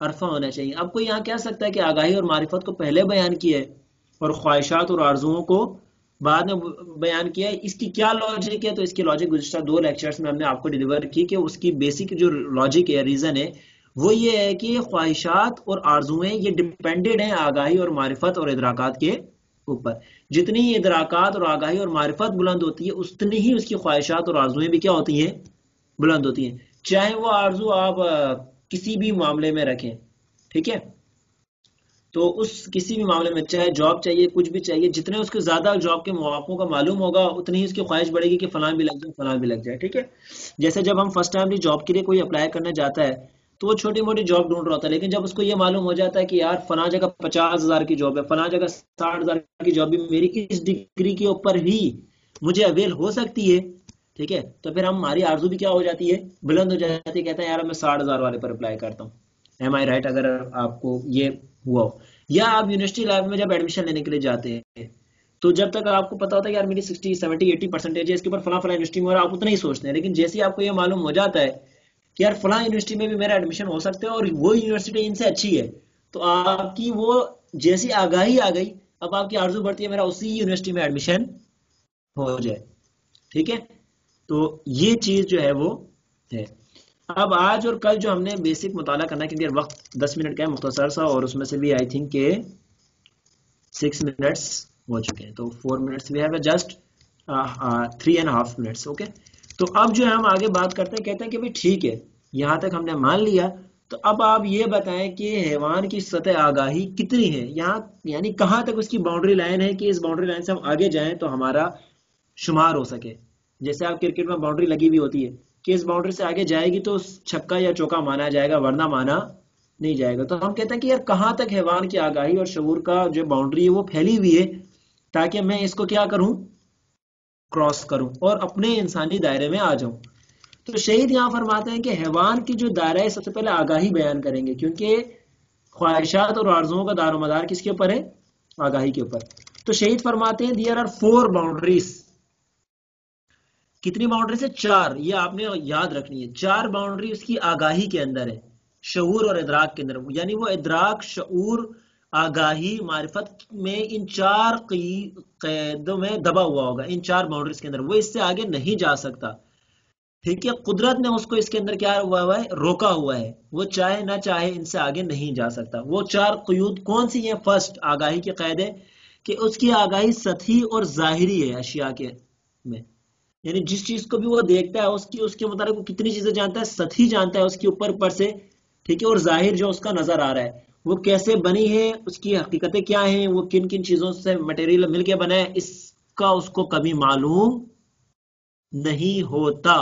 عرفہ ہونا چاہیے. اب کوئی یہاں کہہ سکتا ہے کہ آگاہی اور معرفت کو پہلے بیان کیا ہے اور خواہشات اور آرزوؤں کو بعد میں بیان کیا ہے. اس کی کیا لاجک ہے؟ تو اس کی لاجک گزشتہ 2 لیکچرز میں ہم نے آپ کو ڈیلیور کی کہ اس کی بیسک جو لاجک ہے، ریزن ہے، وہ یہ ہے کہ خواہشات اور آرزویں یہ ڈیپینڈڈ ہیں آگاہی اور معرفت اور ادراکات کے اوپر. جتنی ہی ادراکات اور آگاہی اور معرفت بلند ہوتی ہے، اتنی ہی اس کی خواہشات اور آرزویں بھی کیا ہوتی ہیں؟ بلند ہوتی ہیں. چاہے وہ آرزو آپ کسی بھی معاملے میں رکھیں، ٹھیک ہے؟ تو اس کسی بھی معاملے میں چاہے جاب چاہیے، کچھ بھی چاہیے، جتنے اس کو زیادہ جاب کے مواقعوں کا معلوم ہوگا اتنی ہی اس کی خواہش بڑھے گی کہ فلاں بھی لگ جائے، فلاں بھی لگ جائے. ٹھیک ہے؟ جیسے جب ہم فرسٹ ٹائم جاب کے لیے کوئی اپلائی کرنے جاتا ہے تو وہ چھوٹی موٹی جاب ڈھونڈ رہا ہوتا ہے، لیکن جب اس کو یہ معلوم ہو جاتا ہے کہ یار فلاں جگہ 50,000 کی جاب ہے، فلاں جگہ 60,000 کی جاب بھی میری اس ڈگری کے اوپر ہی مجھے اویل ہو سکتی ہے، ٹھیک ہے، تو پھر ہماری آرزو بھی کیا ہو جاتی ہے؟ بلند ہو جاتی ہے. کہتے ہیں یار میں 60,000 والے پر اپلائی کرتا ہوں. ایم آئی رائٹ؟ اگر آپ کو یہ ہوا ہو. یا آپ یونیورسٹی لائف میں جب ایڈمیشن لینے کے لیے جاتے ہیں تو جب تک آپ کو پتا ہوتا ہے کہ یار میری 60 70 80% ہے اس کے اوپر فلاں فلاں یونیورسٹی میں، اور آپ اتنا ہی سوچتے ہیں، لیکن جیسے آپ کو یہ معلوم ہو جاتا ہے کہ یار فلاں یونیورسٹی میں بھی میرا ایڈمیشن ہو سکتا ہے اور وہ یونیورسٹی ان سے اچھی ہے، تو آپ کی وہ جیسی آگاہی آ گئی، اب آپ کی آرزو بڑھتی ہے میرا اسی یونیورسٹی میں ایڈمیشن ہو جائے. ٹھیک ہے؟ تو یہ چیز جو ہے وہ ہے. اب آج اور کل جو ہم نے بیسک مطالعہ کرنا ہے، کیونکہ وقت 10 منٹ کا ہے مختصر سا، اور اس میں سے بھی آئی تھنک کہ 6 منٹس ہو چکے ہیں، تو 4 منٹس بھی ہے، جسٹ 3.5 منٹس. اوکے، تو اب جو ہے ہم آگے بات کرتے ہیں. کہتے ہیں کہ بھائی ٹھیک ہے، یہاں تک ہم نے مان لیا، تو اب آپ یہ بتائیں کہ حیوان کی سطح آگاہی کتنی ہے، یہاں یعنی کہاں تک اس کی باؤنڈری لائن ہے کہ اس باؤنڈری لائن سے ہم آگے جائیں تو ہمارا شمار ہو سکے. جیسے آپ کرکٹ میں باؤنڈری لگی ہوئی ہوتی ہے کہ اس باؤنڈری سے آگے جائے گی تو چھکا یا چوکا مانا جائے گا، ورنہ مانا نہیں جائے گا. تو ہم کہتے ہیں کہ یار کہاں تک حیوان کی آگاہی اور شعور کا جو باؤنڈری ہے وہ پھیلی ہوئی ہے تاکہ میں اس کو کیا کروں؟ کراس کروں اور اپنے انسانی دائرے میں آ جاؤں. تو شہید یہاں فرماتے ہیں کہ حیوان کی جو دائرہ ہے سب سے پہلے آگاہی بیان کریں گے، کیونکہ خواہشات اور آرزوؤں کا دار و مدار کس کے اوپر ہے؟ آگاہی کے اوپر. تو شہید فرماتے ہیں دیئر آر 4 باؤنڈریز. کتنی باؤنڈریز ہے؟ 4. یہ آپ نے یاد رکھنی ہے، 4 باؤنڈری اس کی آگاہی کے اندر ہے، شعور اور ادراک کے اندر. یعنی وہ ادراک، شعور، آگاہی، معرفت میں ان 4 قیدوں میں دبا ہوا ہوگا، ان 4 باؤنڈریز کے اندر وہ اس سے آگے نہیں جا سکتا. ٹھیک ہے؟ قدرت نے اس کو اس کے اندر کیا ہوا ہے؟ روکا ہوا ہے. وہ چاہے نہ چاہے ان سے آگے نہیں جا سکتا. وہ 4 قیود کون سی ہیں؟ فرسٹ آگاہی کے قید ہے کہ اس کی آگاہی سطحی اور ظاہری ہے اشیاء کے میں. یعنی جس چیز کو بھی وہ دیکھتا ہے اس کے مطابق وہ کتنی چیزیں جانتا ہے؟ سطحی جانتا ہے اس کے اوپر سے. ٹھیک ہے؟ اور ظاہر جو اس کا نظر آ رہا ہے وہ کیسے بنی ہے، اس کی حقیقتیں کیا ہیں، وہ کن کن چیزوں سے مٹیریل مل کے بنا ہے، اس کا اس کو کبھی معلوم نہیں ہوتا.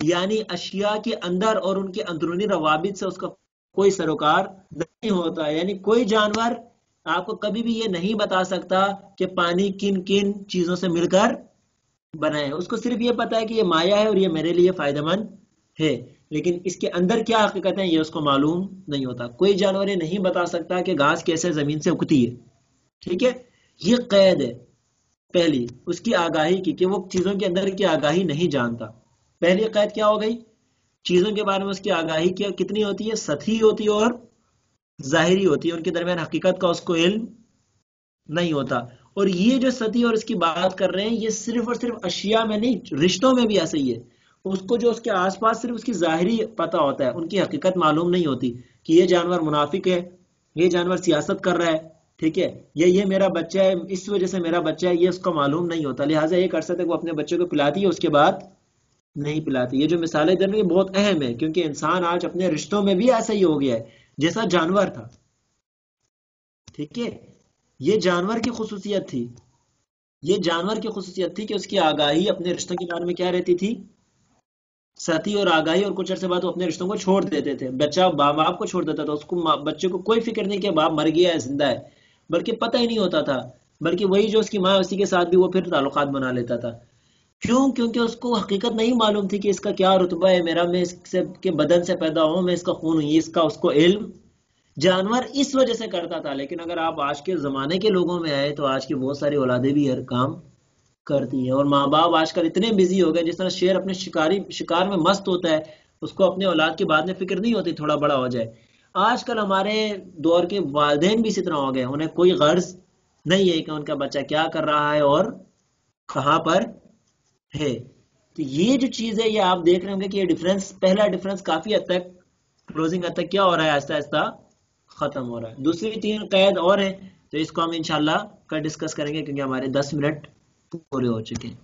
یعنی اشیاء کے اندر اور ان کے اندرونی روابط سے اس کا کوئی سروکار نہیں ہوتا. یعنی کوئی جانور آپ کو کبھی بھی یہ نہیں بتا سکتا کہ پانی کن کن چیزوں سے مل کر بنا ہے. اس کو صرف یہ پتا ہے کہ یہ مایا ہے اور یہ میرے لیے فائدہ مند ہے، لیکن اس کے اندر کیا حقیقت ہے یہ اس کو معلوم نہیں ہوتا. کوئی جانور یہ نہیں بتا سکتا کہ گھاس کیسے زمین سے اگتی ہے. ٹھیک ہے؟ یہ قید ہے پہلی اس کی آگاہی کی کہ وہ چیزوں کے اندر کی آگاہی نہیں جانتا. پہلی قید کیا ہو گئی؟ چیزوں کے بارے میں اس کی آگاہی کتنی ہوتی ہے؟ سطحی ہوتی ہے اور ظاہری ہوتی ہے، ان کے درمیان حقیقت کا اس کو علم نہیں ہوتا. اور یہ جو سطحی اور اس کی بات کر رہے ہیں یہ صرف اور صرف اشیاء میں نہیں، رشتوں میں بھی ایسا ہی ہے. اس کو جو اس کے آس پاس صرف اس کی ظاہری پتہ ہوتا ہے، ان کی حقیقت معلوم نہیں ہوتی کہ یہ جانور منافق ہے، یہ جانور سیاست کر رہا ہے، ٹھیک ہے، یہ میرا بچہ ہے اس وجہ سے میرا بچہ ہے، یہ اس کو معلوم نہیں ہوتا. لہٰذا یہ کر سکتے وہ اپنے بچے کو پلاتی ہے، اس کے بعد نہیں پلاتی. یہ جو مثالیں دے رہے ہیں یہ بہت اہم ہے، کیونکہ انسان آج اپنے رشتوں میں بھی ایسا ہی ہو گیا ہے جیسا جانور تھا. ٹھیک ہے؟ یہ جانور کی خصوصیت تھی، یہ جانور کی خصوصیت تھی کہ اس کی آگاہی اپنے رشتوں کے بارے میں کیا رہتی تھی؟ سطحی اور آگاہی. اور کچھ عرصے بعد وہ اپنے رشتوں کو چھوڑ دیتے تھے. بچہ باپ کو چھوڑ دیتا تھا، اس کو بچے کو کوئی فکر نہیں کہ باپ مر گیا ہے زندہ ہے، بلکہ پتہ ہی نہیں ہوتا تھا، بلکہ وہی جو اس کی ماں اسی کے ساتھ بھی وہ پھر تعلقات بنا لیتا تھا. کیوں؟ کیونکہ اس کو حقیقت نہیں معلوم تھی کہ اس کا کیا رتبہ ہے، میرا میں اس سے کے بدن سے پیدا ہوں، میں اس کا خون ہوں، یہ اس کا اس کو علم. جانور اس وجہ سے کرتا تھا. لیکن اگر آپ آج کے زمانے کے لوگوں میں آئے تو آج کی بہت ساری اولادیں بھی ہر کام کرتی ہیں، اور ماں باپ آج کل اتنے بزی ہو گئے، جس طرح شیر اپنے شکار میں مست ہوتا ہے، اس کو اپنے اولاد کے بعد میں فکر نہیں ہوتی تھوڑا بڑا ہو جائے. آج کل ہمارے دور کے والدین بھی اسی طرح ہو گئے، انہیں کوئی غرض نہیں ہے کہ ان کا بچہ کیا کر رہا ہے اور کہاں پر ہے. تو یہ جو چیز ہے یہ آپ دیکھ رہے ہوں گے کہ یہ ڈفرنس، پہلا ڈفرنس کافی حد تک کلوزنگ حد تک کیا ہو رہا ہے، آہستہ آہستہ ختم ہو رہا ہے. دوسری 3 قید اور ہیں تو اس کو ہم انشاءاللہ کل ڈسکس کریں گے کیونکہ ہمارے 10 منٹ پورے ہو چکے ہیں.